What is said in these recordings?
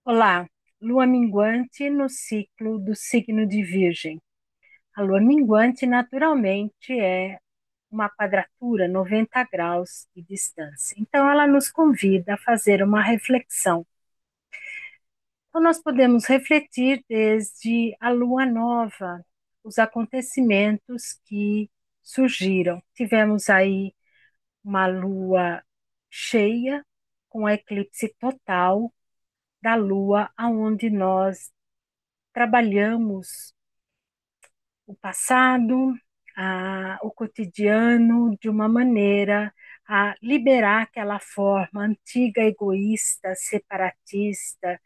Olá, lua minguante no ciclo do signo de Virgem. A lua minguante, naturalmente, é uma quadratura 90 graus de distância. Então, ela nos convida a fazer uma reflexão. Então, nós podemos refletir desde a lua nova, os acontecimentos que surgiram. Tivemos aí uma lua cheia, com eclipse total da lua, aonde nós trabalhamos o passado, o cotidiano de uma maneira a liberar aquela forma antiga, egoísta, separatista,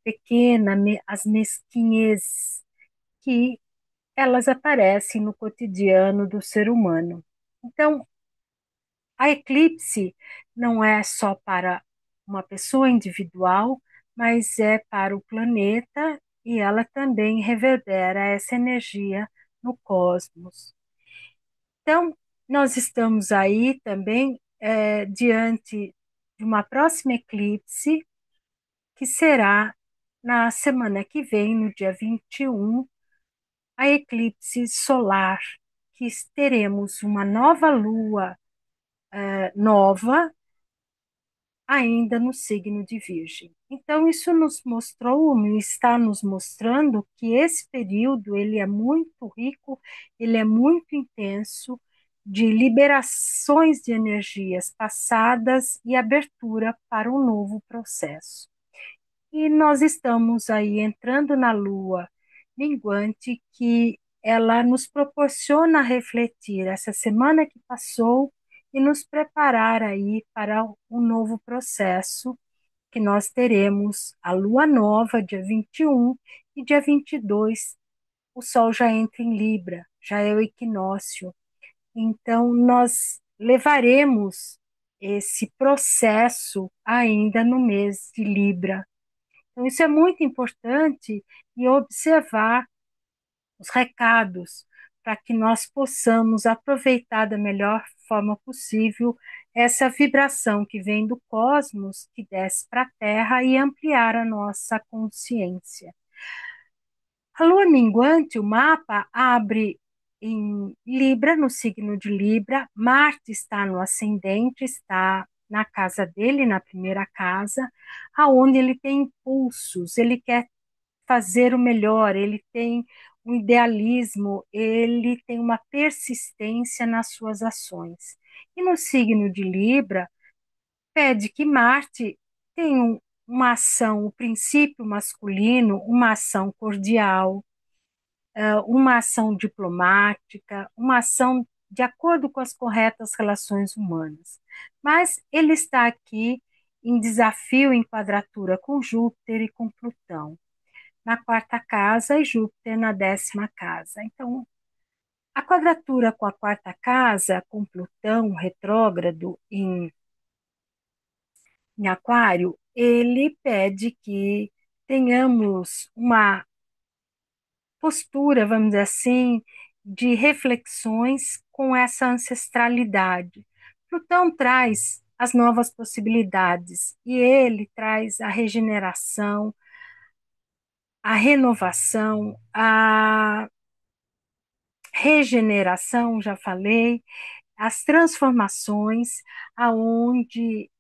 pequena, as mesquinhez que elas aparecem no cotidiano do ser humano. Então, a eclipse não é só para uma pessoa individual, mas é para o planeta e ela também reverbera essa energia no cosmos. Então, nós estamos aí também diante de uma próxima eclipse, que será na semana que vem, no dia 21, a eclipse solar, que teremos uma nova lua nova ainda no signo de Virgem. Então, isso nos mostrou, está nos mostrando que esse período ele é muito rico, ele é muito intenso, de liberações de energias passadas e abertura para um novo processo. E nós estamos aí entrando na lua minguante, que ela nos proporciona refletir essa semana que passou e nos preparar aí para um novo processo que nós teremos a lua nova dia 21 e dia 22 o sol já entra em Libra, já é o equinócio. Então nós levaremos esse processo ainda no mês de Libra. Então, isso é muito importante e observar os recados para que nós possamos aproveitar da melhor forma possível essa vibração que vem do cosmos, que desce para a Terra e ampliar a nossa consciência. A lua minguante, o mapa abre em Libra, no signo de Libra. Marte está no ascendente, está na casa dele, na primeira casa, aonde ele tem impulsos, ele quer fazer o melhor, ele tem um idealismo, ele tem uma persistência nas suas ações. E no signo de Libra, pede que Marte tenha uma ação, o princípio masculino, uma ação cordial, uma ação diplomática, uma ação de acordo com as corretas relações humanas. Mas ele está aqui em desafio, em quadratura com Júpiter e com Plutão na quarta casa e Júpiter na 10ª casa. Então, a quadratura com a quarta casa, com Plutão retrógrado em Aquário, ele pede que tenhamos uma postura, vamos dizer assim, de reflexões com essa ancestralidade. Plutão traz as novas possibilidades e ele traz a regeneração, a renovação, a regeneração, já falei, as transformações, aonde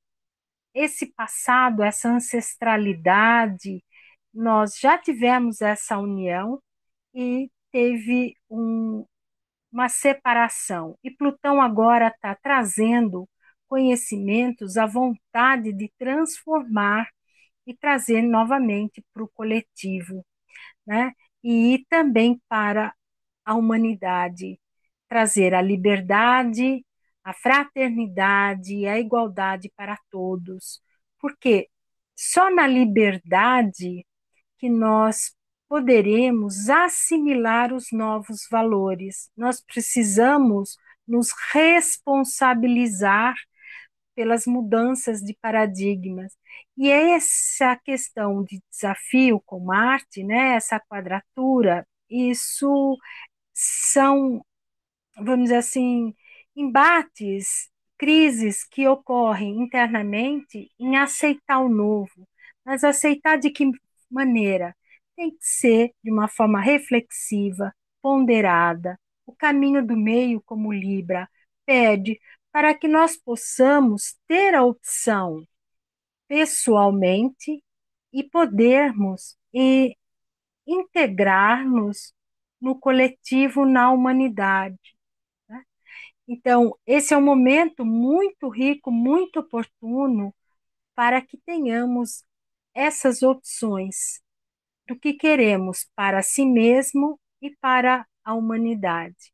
esse passado, essa ancestralidade, nós já tivemos essa união e teve uma separação. E Plutão agora está trazendo conhecimentos, a vontade de transformar e trazer novamente para o coletivo, né? E também para a humanidade, trazer a liberdade, a fraternidade e a igualdade para todos. Porque só na liberdade que nós poderemos assimilar os novos valores. Nós precisamos nos responsabilizar pelas mudanças de paradigmas. E essa questão de desafio com Marte, né, essa quadratura, isso são, vamos dizer assim, embates, crises que ocorrem internamente em aceitar o novo. Mas aceitar de que maneira? Tem que ser de uma forma reflexiva, ponderada. O caminho do meio, como Libra, pede para que nós possamos ter a opção pessoalmente e podermos integrar-nos no coletivo, na humanidade, né? Então, esse é um momento muito rico, muito oportuno para que tenhamos essas opções do que queremos para si mesmo e para a humanidade.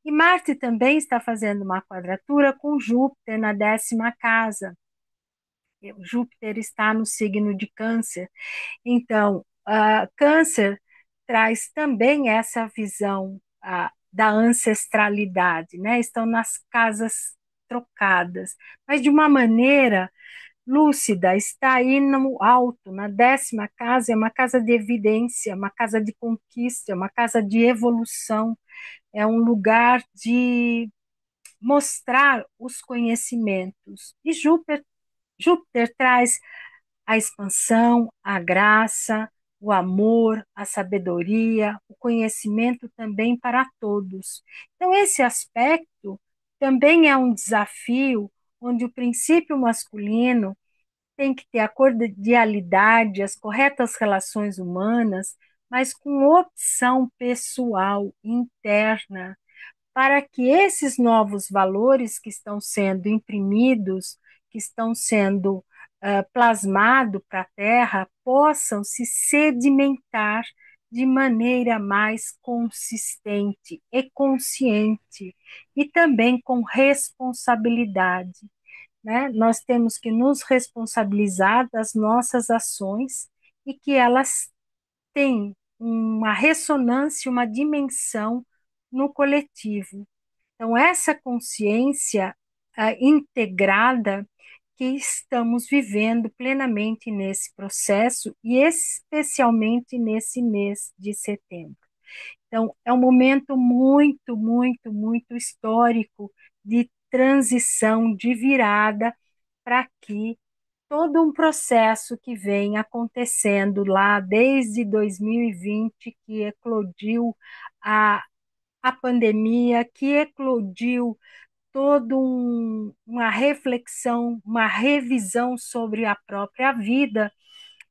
E Marte também está fazendo uma quadratura com Júpiter na 10ª casa. Júpiter está no signo de Câncer. Então, Câncer traz também essa visão da ancestralidade, né? Estão nas casas trocadas, mas de uma maneira lúcida, está aí no alto, na 10ª casa, é uma casa de evidência, uma casa de conquista, uma casa de evolução, é um lugar de mostrar os conhecimentos. E Júpiter traz a expansão, a graça, o amor, a sabedoria, o conhecimento também para todos. Então, esse aspecto também é um desafio onde o princípio masculino tem que ter a cordialidade, as corretas relações humanas, mas com opção pessoal, interna, para que esses novos valores que estão sendo imprimidos, que estão sendo plasmados para a Terra, possam se sedimentar de maneira mais consistente e consciente, e também com responsabilidade, né? Nós temos que nos responsabilizar das nossas ações e que elas têm uma ressonância, uma dimensão no coletivo. Então, essa consciência integrada que estamos vivendo plenamente nesse processo e especialmente nesse mês de setembro. Então, é um momento muito, muito, muito histórico de transição, de virada, para que todo um processo que vem acontecendo lá desde 2020, que eclodiu a, a pandemia, que eclodiu uma reflexão, uma revisão sobre a própria vida,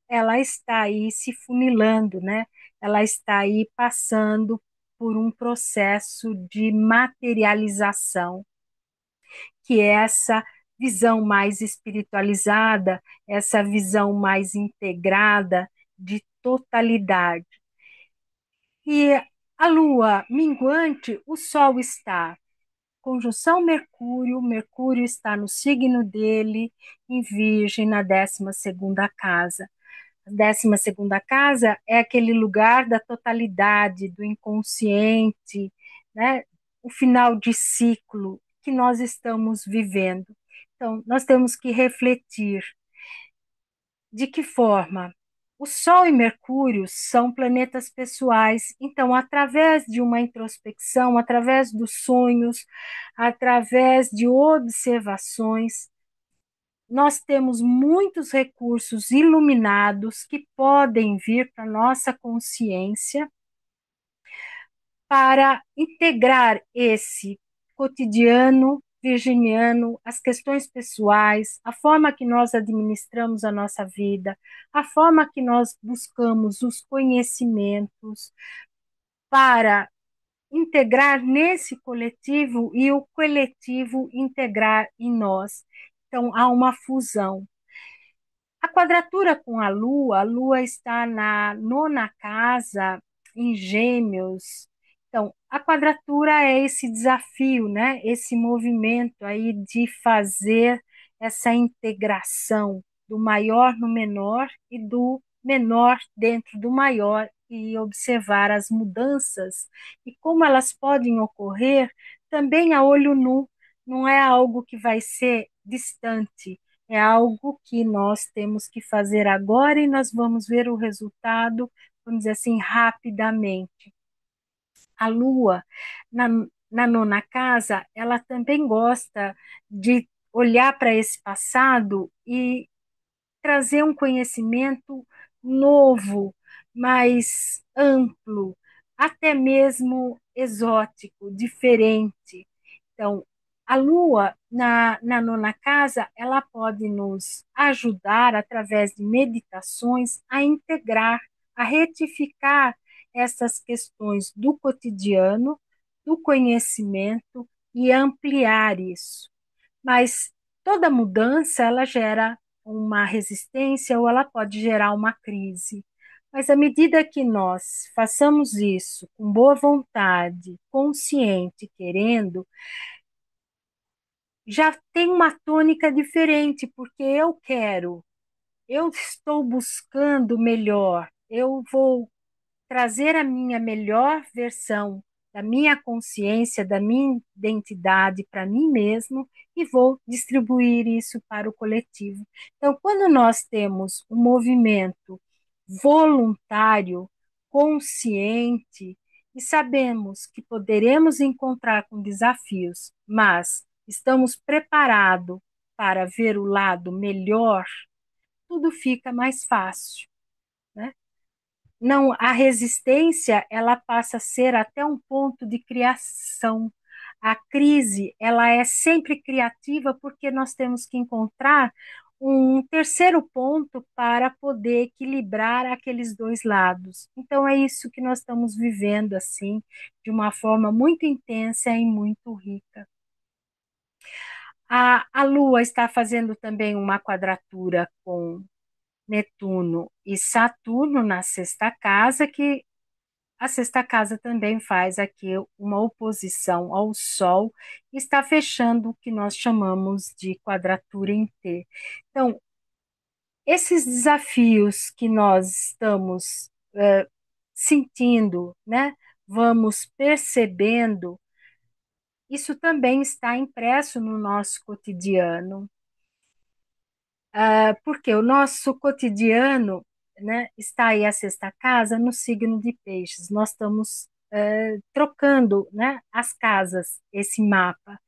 ela está aí se funilando, né? Ela está aí passando por um processo de materialização, que é essa visão mais espiritualizada, essa visão mais integrada de totalidade. E a lua minguante, o sol está conjunção Mercúrio, Mercúrio está no signo dele, em Virgem, na 12ª casa. A 12ª casa é aquele lugar da totalidade, do inconsciente, né? O final de ciclo que nós estamos vivendo. Então, nós temos que refletir de que forma o Sol e Mercúrio são planetas pessoais, então, através de uma introspecção, através dos sonhos, através de observações, nós temos muitos recursos iluminados que podem vir para a nossa consciência para integrar esse cotidiano virginiano, as questões pessoais, a forma que nós administramos a nossa vida, a forma que nós buscamos os conhecimentos para integrar nesse coletivo e o coletivo integrar em nós. Então, há uma fusão. A quadratura com a Lua está na 9ª casa, em Gêmeos. Então, a quadratura é esse desafio, né? Esse movimento aí de fazer essa integração do maior no menor e do menor dentro do maior e observar as mudanças e como elas podem ocorrer também a olho nu, não é algo que vai ser distante, é algo que nós temos que fazer agora e nós vamos ver o resultado, vamos dizer assim, rapidamente. A Lua, na, na 9ª casa, ela também gosta de olhar para esse passado e trazer um conhecimento novo, mais amplo, até mesmo exótico, diferente. Então, a Lua, na nona casa, ela pode nos ajudar, através de meditações, a integrar, a retificar essas questões do cotidiano, do conhecimento e ampliar isso. Mas toda mudança, ela gera uma resistência ou ela pode gerar uma crise. Mas à medida que nós façamos isso com boa vontade, consciente, querendo, já tem uma tônica diferente, porque eu quero, eu estou buscando melhor, eu vou trazer a minha melhor versão da minha consciência, da minha identidade para mim mesmo e vou distribuir isso para o coletivo. Então, quando nós temos um movimento voluntário, consciente, e sabemos que poderemos encontrar com desafios, mas estamos preparados para ver o lado melhor, tudo fica mais fácil, né? Não, a resistência, ela passa a ser até um ponto de criação. A crise, ela é sempre criativa porque nós temos que encontrar um terceiro ponto para poder equilibrar aqueles dois lados. Então é isso que nós estamos vivendo assim, de uma forma muito intensa e muito rica. A Lua está fazendo também uma quadratura com Netuno e Saturno na sexta casa, que a sexta casa também faz aqui uma oposição ao Sol, e está fechando o que nós chamamos de quadratura em T. Então, esses desafios que nós estamos sentindo, né, vamos percebendo, isso também está impresso no nosso cotidiano. Porque o nosso cotidiano, né, está aí a sexta casa no signo de Peixes. Nós estamos trocando, né, as casas, esse mapa.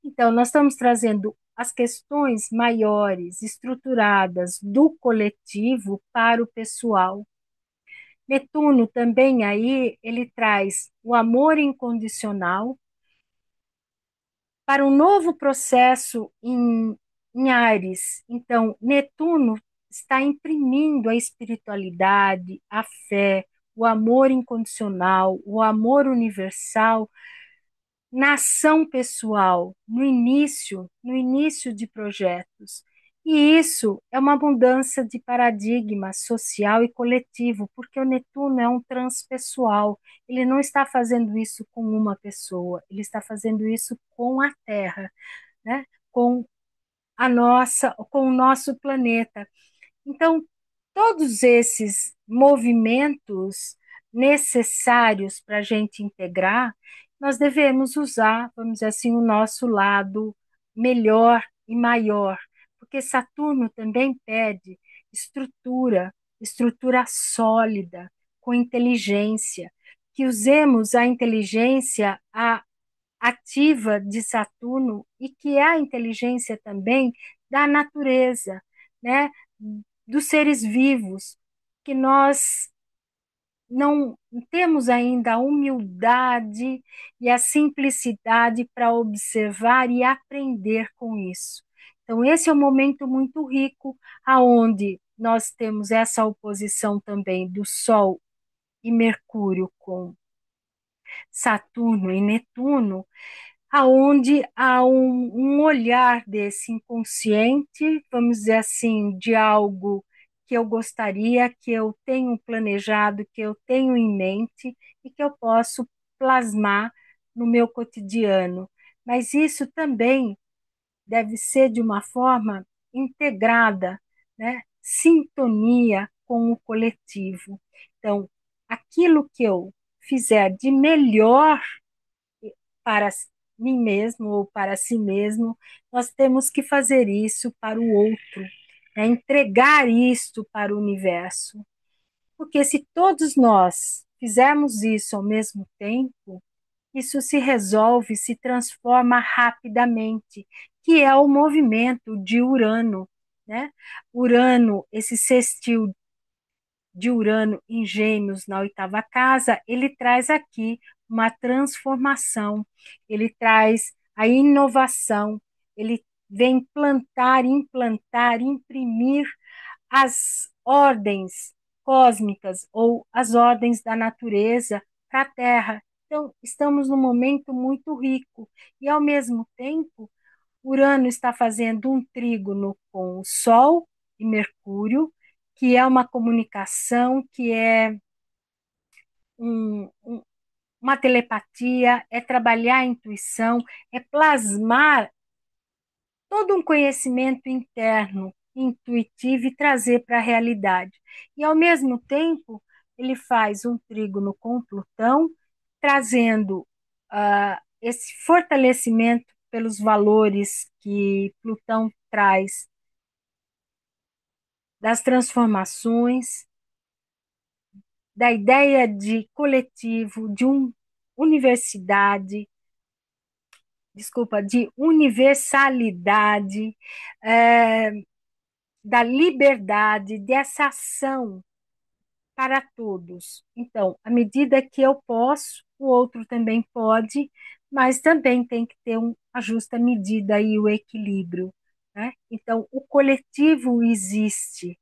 Então, nós estamos trazendo as questões maiores, estruturadas do coletivo para o pessoal. Netuno também aí, ele traz o amor incondicional para um novo processo em Áries. Então, Netuno está imprimindo a espiritualidade, a fé, o amor incondicional, o amor universal na ação pessoal, no início de projetos. E isso é uma mudança de paradigma social e coletivo, porque o Netuno é um transpessoal. Ele não está fazendo isso com uma pessoa, ele está fazendo isso com a Terra, né? Com com o nosso planeta. Então, todos esses movimentos necessários para a gente integrar, nós devemos usar, vamos dizer assim, o nosso lado melhor e maior, porque Saturno também pede estrutura, estrutura sólida, com inteligência, que usemos a inteligência ativa de Saturno e que é a inteligência também da natureza, né? Dos seres vivos, que nós não temos ainda a humildade e a simplicidade para observar e aprender com isso. Então, esse é um momento muito rico, aonde nós temos essa oposição também do Sol e Mercúrio com Saturno e Netuno, aonde há um olhar desse inconsciente, vamos dizer assim, de algo que eu gostaria, que eu tenho planejado, que eu tenho em mente e que eu posso plasmar no meu cotidiano. Mas isso também deve ser de uma forma integrada, né? Sintonia com o coletivo. Então, aquilo que eu fizer de melhor para mim mesmo ou para si mesmo, nós temos que fazer isso para o outro, né? Entregar isto para o universo. Porque se todos nós fizermos isso ao mesmo tempo, isso se resolve, se transforma rapidamente, que é o movimento de Urano, né? Urano, esse sextil de Urano em Gêmeos na oitava casa, ele traz aqui uma transformação, ele traz a inovação, ele vem plantar, implantar, imprimir as ordens cósmicas ou as ordens da natureza para a Terra. Então, estamos num momento muito rico e, ao mesmo tempo, Urano está fazendo um trígono com o Sol e Mercúrio, que é uma comunicação, que é um, um, uma telepatia, é trabalhar a intuição, é plasmar todo um conhecimento interno, intuitivo e trazer para a realidade. E, ao mesmo tempo, ele faz um trígono com Plutão, trazendo esse fortalecimento pelos valores que Plutão traz das transformações, da ideia de coletivo, de universidade, desculpa, de universalidade, é, da liberdade, dessa ação para todos. Então, à medida que eu posso, o outro também pode, mas também tem que ter a justa medida e o equilíbrio, né? Então, o coletivo existe,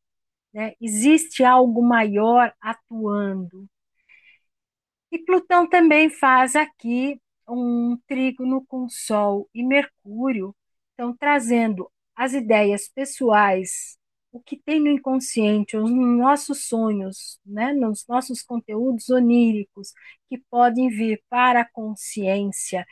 né? Existe algo maior atuando. E Plutão também faz aqui um trígono com Sol e Mercúrio, então trazendo as ideias pessoais, o que tem no inconsciente, os nossos sonhos, né, nos nossos conteúdos oníricos, que podem vir para a consciência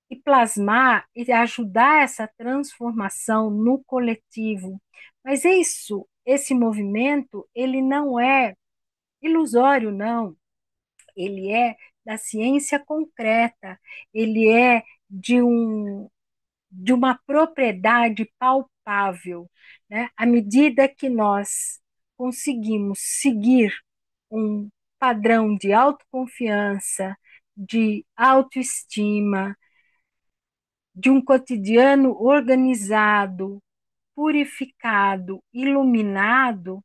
e plasmar e ajudar essa transformação no coletivo. Mas é isso, esse movimento, ele não é ilusório, não. Ele é da ciência concreta, ele é de uma propriedade palpável, né? À medida que nós conseguimos seguir um padrão de autoconfiança, de autoestima, de um cotidiano organizado, purificado, iluminado,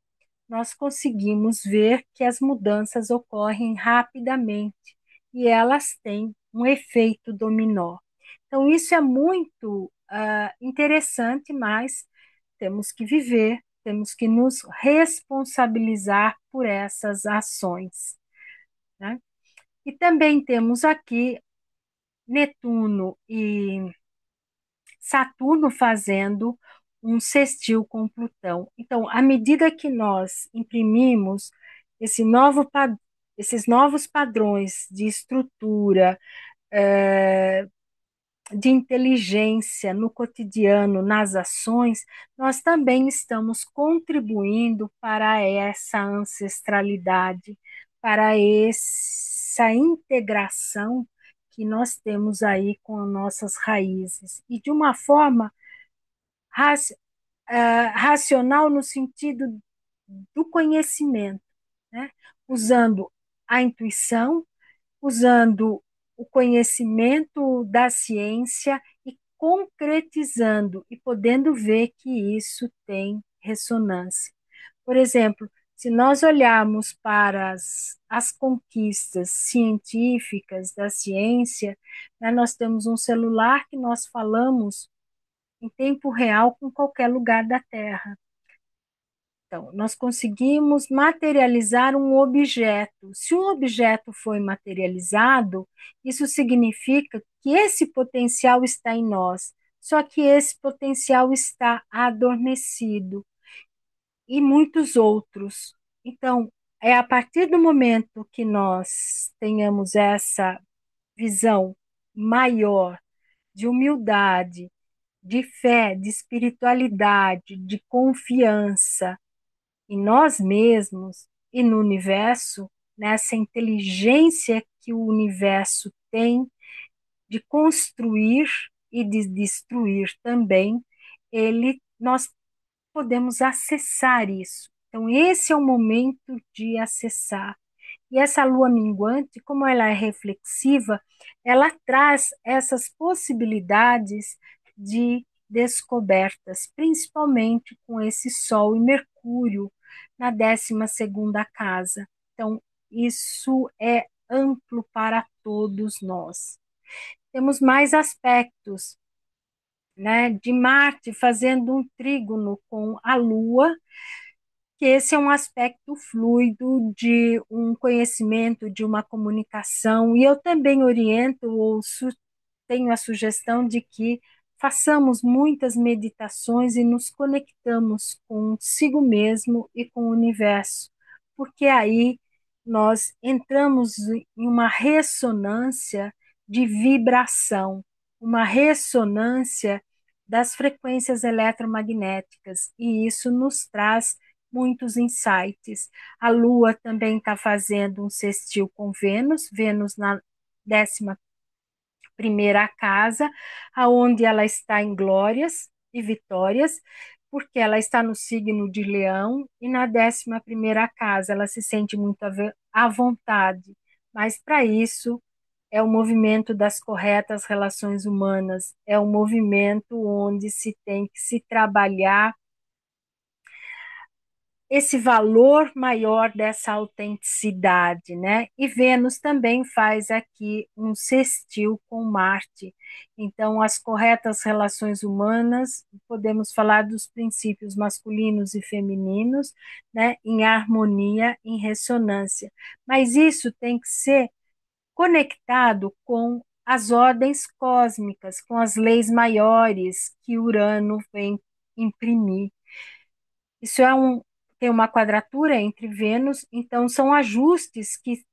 nós conseguimos ver que as mudanças ocorrem rapidamente e elas têm um efeito dominó. Então, isso é muito interessante, mas temos que viver, temos que nos responsabilizar por essas ações, né? E também temos aqui Netuno e Saturno fazendo um sextil com Plutão. Então, à medida que nós imprimimos esse novo, esses novos padrões de estrutura, de inteligência no cotidiano, nas ações, nós também estamos contribuindo para essa ancestralidade, para essa integração que nós temos aí com as nossas raízes. E de uma forma racional no sentido do conhecimento, né? Usando a intuição, usando o conhecimento da ciência e concretizando e podendo ver que isso tem ressonância. Por exemplo, se nós olharmos para as conquistas científicas da ciência, né, nós temos um celular que nós falamos em tempo real com qualquer lugar da Terra. Então, nós conseguimos materializar um objeto. Se um objeto foi materializado, isso significa que esse potencial está em nós, só que esse potencial está adormecido e muitos outros. Então, é a partir do momento que nós tenhamos essa visão maior de humildade, de fé, de espiritualidade, de confiança em nós mesmos e no universo, nessa inteligência que o universo tem de construir e de destruir também, nós podemos acessar isso. Então, esse é o momento de acessar. E essa lua minguante, como ela é reflexiva, ela traz essas possibilidades de descobertas, principalmente com esse Sol e Mercúrio na 12ª casa. Então, isso é amplo para todos nós. Temos mais aspectos, né, de Marte fazendo um trígono com a Lua, que esse é um aspecto fluido de um conhecimento, de uma comunicação, e eu também oriento ou tenho a sugestão de que façamos muitas meditações e nos conectamos consigo mesmo e com o universo, porque aí nós entramos em uma ressonância de vibração, uma ressonância das frequências eletromagnéticas, e isso nos traz muitos insights. A Lua também está fazendo um sextil com Vênus, Vênus na 11ª casa, aonde ela está em glórias e vitórias, porque ela está no signo de Leão, e na 11ª casa ela se sente muito à vontade, mas para isso é o movimento das corretas relações humanas, é o movimento onde se tem que se trabalhar esse valor maior dessa autenticidade, né? E Vênus também faz aqui um sextil com Marte. Então, as corretas relações humanas, podemos falar dos princípios masculinos e femininos, né? Em harmonia, em ressonância. Mas isso tem que ser conectado com as ordens cósmicas, com as leis maiores que Urano vem imprimir. Isso tem uma quadratura entre Vênus, então são ajustes que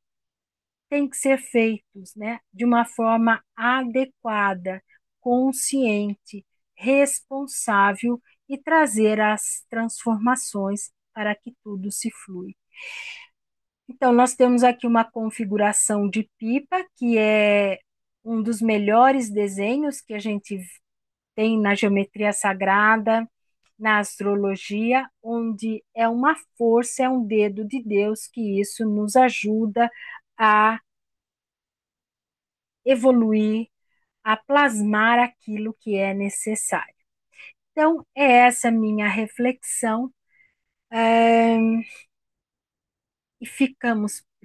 têm que ser feitos, né, de uma forma adequada, consciente, responsável e trazer as transformações para que tudo se flui. Então, nós temos aqui uma configuração de pipa, que é um dos melhores desenhos que a gente tem na geometria sagrada, na astrologia, onde é uma força, é um dedo de Deus que isso nos ajuda a evoluir, a plasmar aquilo que é necessário. Então, é essa minha reflexão. E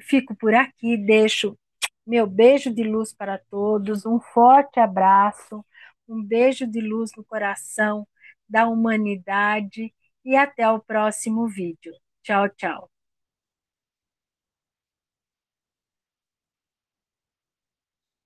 fico por aqui, deixo meu beijo de luz para todos, um forte abraço, um beijo de luz no coração da humanidade e até o próximo vídeo. Tchau, tchau.